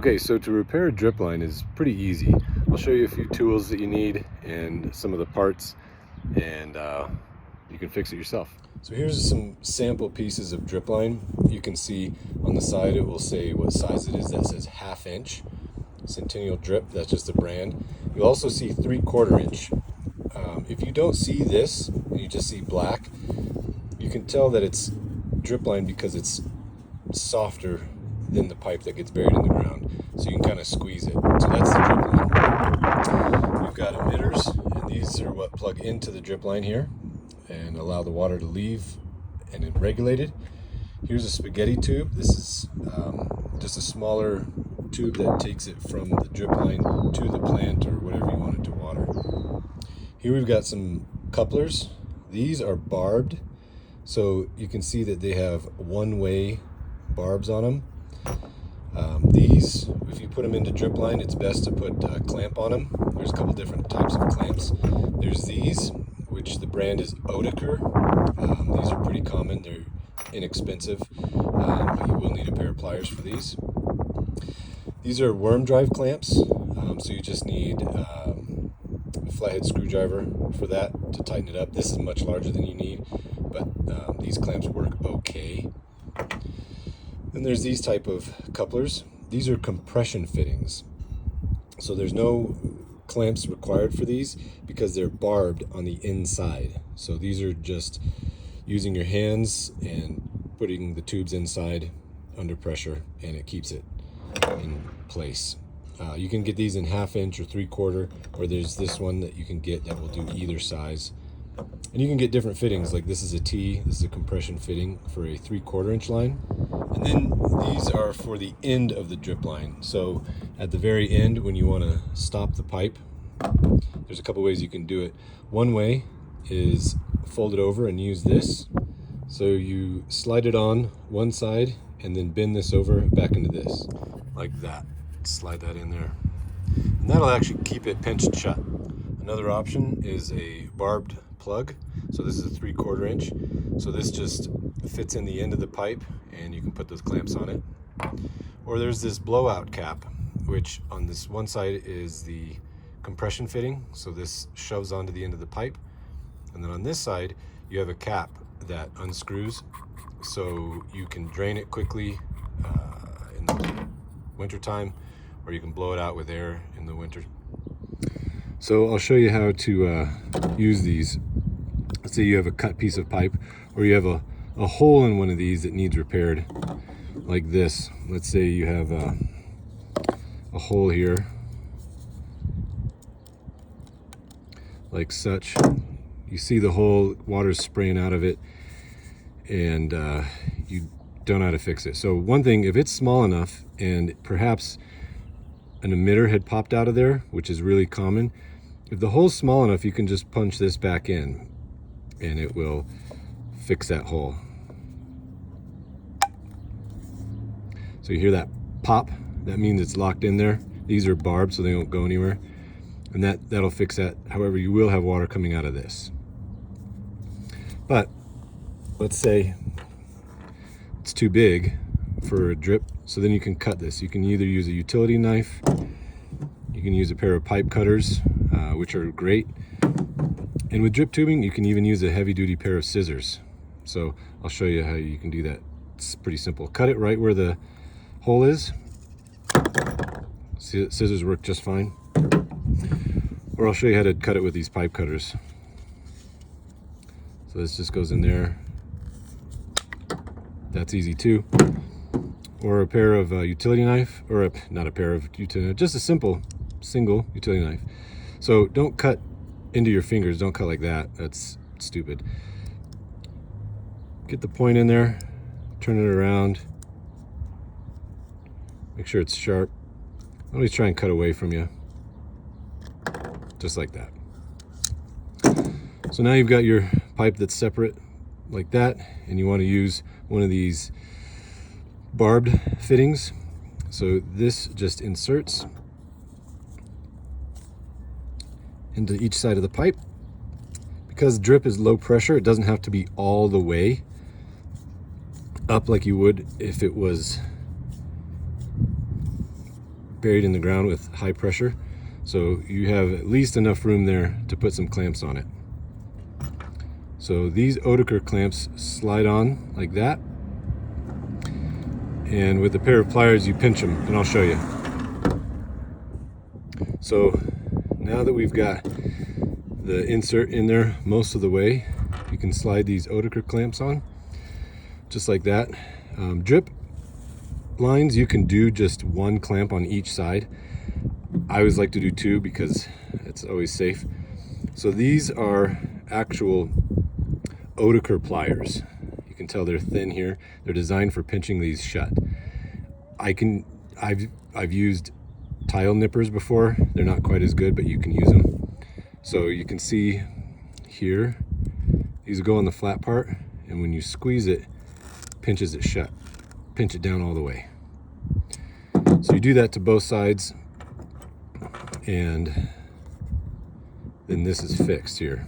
Okay, so to repair a drip line is pretty easy. I'll show you a few tools that you need and some of the parts, and you can fix it yourself. So here's some sample pieces of drip line. You can see on the side it will say what size it is. That says 1/2 inch. Centennial Drip, that's just the brand. You'll also see 3/4 inch. If you don't see this and you just see black, you can tell that it's drip line because it's softer than the pipe that gets buried in the ground. So you can kind of squeeze it. So that's the drip line. We've got emitters, and these are what plug into the drip line here and allow the water to leave and it regulated. Here's a spaghetti tube. This is just a smaller tube that takes it from the drip line to the plant or whatever you want it to water. Here we've got some couplers. These are barbed, so you can see that they have one-way barbs on them. These, if you put them into drip line, it's best to put a clamp on them. There's a couple different types of clamps. There's these, which the brand is Oetiker. These are pretty common. They're inexpensive, but you will need a pair of pliers for these. These are worm drive clamps, so you just need a flathead screwdriver for that to tighten it up. This is much larger than you need, but these clamps work okay. Then there's these type of couplers. These are compression fittings. So there's no clamps required for these because they're barbed on the inside. So these are just using your hands and putting the tubes inside under pressure, and it keeps it in place. You can get these in 1/2 inch or 3/4, or there's this one that you can get that will do either size. And you can get different fittings, like this is a T, this is a compression fitting for a 3/4 inch line. And then these are for the end of the drip line. So at the very end, when you want to stop the pipe, there's a couple ways you can do it. One way is fold it over and use this. So you slide it on one side and then bend this over back into this, like that. Slide that in there. And that'll actually keep it pinched shut. Another option is a barbed plug. So this is a 3/4 inch. So this just fits in the end of the pipe and you can put those clamps on it. Or there's this blowout cap, which on this one side is the compression fitting. So this shoves onto the end of the pipe. And then on this side, you have a cap that unscrews so you can drain it quickly in the winter time, or you can blow it out with air in the winter. So I'll show you how to use these. Let's say you have a cut piece of pipe, or you have a hole in one of these that needs repaired, like this. Let's say you have a hole here, like such. You see the hole, water's spraying out of it, and you don't know how to fix it. So one thing, if it's small enough and perhaps an emitter had popped out of there, which is really common, if the hole's small enough, you can just punch this back in and it will fix that hole. So you hear that pop, that means it's locked in there. These are barbed so they don't go anywhere, and that'll fix that. However, you will have water coming out of this. But let's say it's too big for a drip, so then you can cut this. You can either use a utility knife, you can use a pair of pipe cutters, which are great. And with drip tubing, you can even use a heavy-duty pair of scissors. So I'll show you how you can do that. It's pretty simple. Cut it right where the hole is. Scissors work just fine. Or I'll show you how to cut it with these pipe cutters. So this just goes in there. That's easy too. Or a pair of utility knife, or not a pair of utility knife, just a simple single utility knife. So don't cut into your fingers, don't cut like that, that's stupid. Get the point in there, turn it around, make sure it's sharp. Always try and cut away from you, just like that. So now you've got your pipe that's separate like that, and you want to use one of these barbed fittings. So this just inserts into each side of the pipe. Because drip is low pressure, it doesn't have to be all the way up like you would if it was buried in the ground with high pressure. So you have at least enough room there to put some clamps on it. So these Oetiker clamps slide on like that. And with a pair of pliers, you pinch them, and I'll show you. So now that we've got the insert in there most of the way, you can slide these Oetiker clamps on, just like that. Drip lines, you can do just one clamp on each side. I always like to do two because it's always safe. So these are actual Oetiker pliers. You can tell they're thin here. They're designed for pinching these shut. I've used tile nippers before. They're not quite as good, but you can use them. So you can see here, these go on the flat part, and when you squeeze it, pinches it shut. Pinch it down all the way. So you do that to both sides, and then this is fixed here.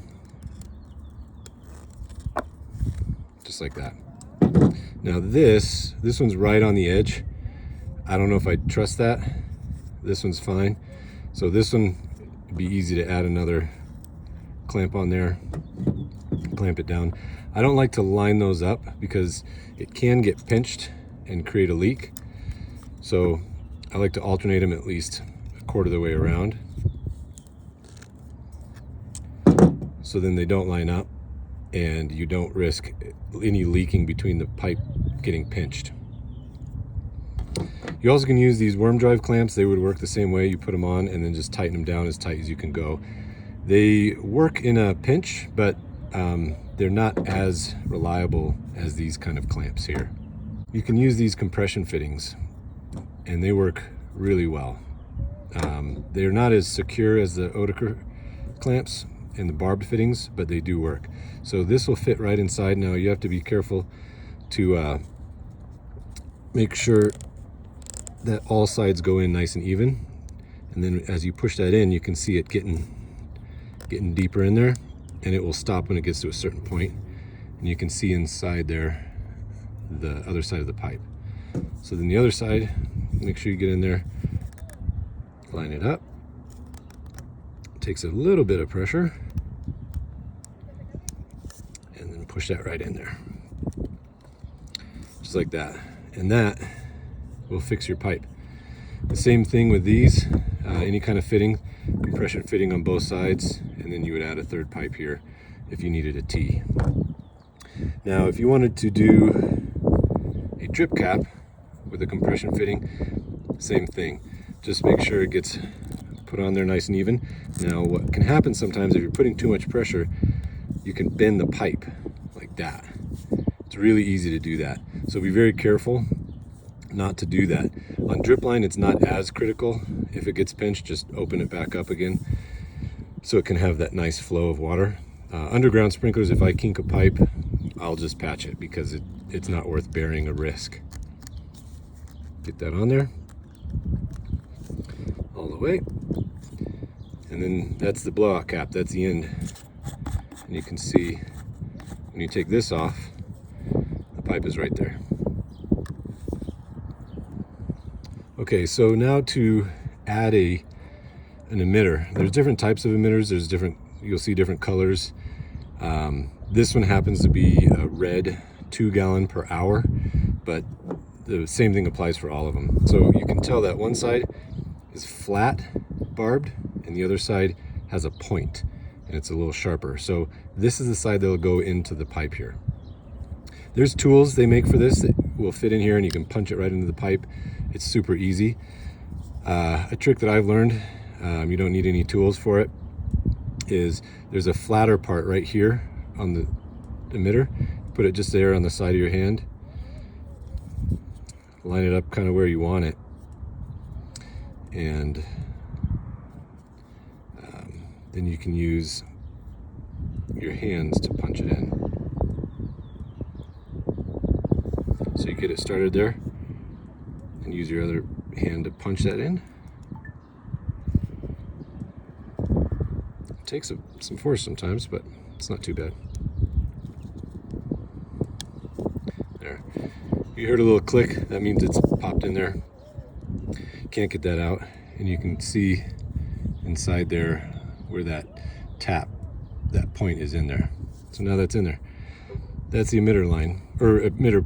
Just like that. Now this one's right on the edge. I don't know if I trust that. This one's fine. So this one would be easy to add another clamp on there, clamp it down. I don't like to line those up because it can get pinched and create a leak. So I like to alternate them at least a quarter of the way around, so then they don't line up and you don't risk any leaking between the pipe getting pinched. You also can use these worm drive clamps. They would work the same way. You put them on and then just tighten them down as tight as you can go. They work in a pinch, but they're not as reliable as these kind of clamps here. You can use these compression fittings and they work really well. They're not as secure as the Oetiker clamps and the barbed fittings, but they do work. So this will fit right inside. Now you have to be careful to make sure that all sides go in nice and even, and then as you push that in, you can see it getting deeper in there, and it will stop when it gets to a certain point, and you can see inside there the other side of the pipe. So then the other side, make sure you get in there, line it up. It takes a little bit of pressure, and then push that right in there, just like that, and that will fix your pipe. The same thing with these, any kind of fitting, compression fitting on both sides, and then you would add a third pipe here if you needed a T. Now if you wanted to do a drip cap with a compression fitting, same thing. Just make sure it gets put on there nice and even. Now what can happen sometimes if you're putting too much pressure, you can bend the pipe like that. It's really easy to do that. So be very careful not to do that. On drip line, it's not as critical. If it gets pinched, just open it back up again so it can have that nice flow of water. Underground sprinklers, if I kink a pipe, I'll just patch it because it's not worth bearing a risk. Get that on there all the way, and then that's the blowout cap. That's the end, and you can see when you take this off, the pipe is right there. Okay, so now to add an emitter. There's different types of emitters. You'll see different colors. This one happens to be a red 2 gallon per hour, but the same thing applies for all of them. So you can tell that one side is flat barbed and the other side has a point and it's a little sharper. So this is the side that will go into the pipe here. There's tools they make for this that will fit in here and you can punch it right into the pipe. It's super easy. A trick that I've learned, you don't need any tools for it, is there's a flatter part right here on the emitter. Put it just there on the side of your hand. Line it up kind of where you want it. And then you can use your hands to punch it in. So you get it started there and use your other hand to punch that in. It takes some force sometimes, but it's not too bad. There. You heard a little click, that means it's popped in there. can't get that out, and you can see inside there where that point is in there. So now that's in there. That's the emitter line, or emitter.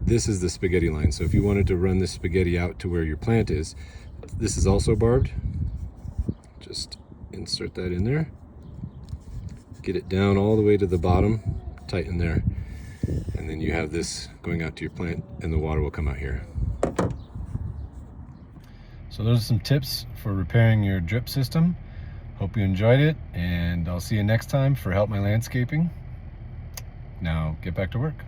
This is the spaghetti line. So if you wanted to run this spaghetti out to where your plant is, this is also barbed. Just insert that in there. Get it down all the way to the bottom, tighten there. And then you have this going out to your plant, and the water will come out here. So those are some tips for repairing your drip system. Hope you enjoyed it, and I'll see you next time for Help My Landscaping. Now get back to work.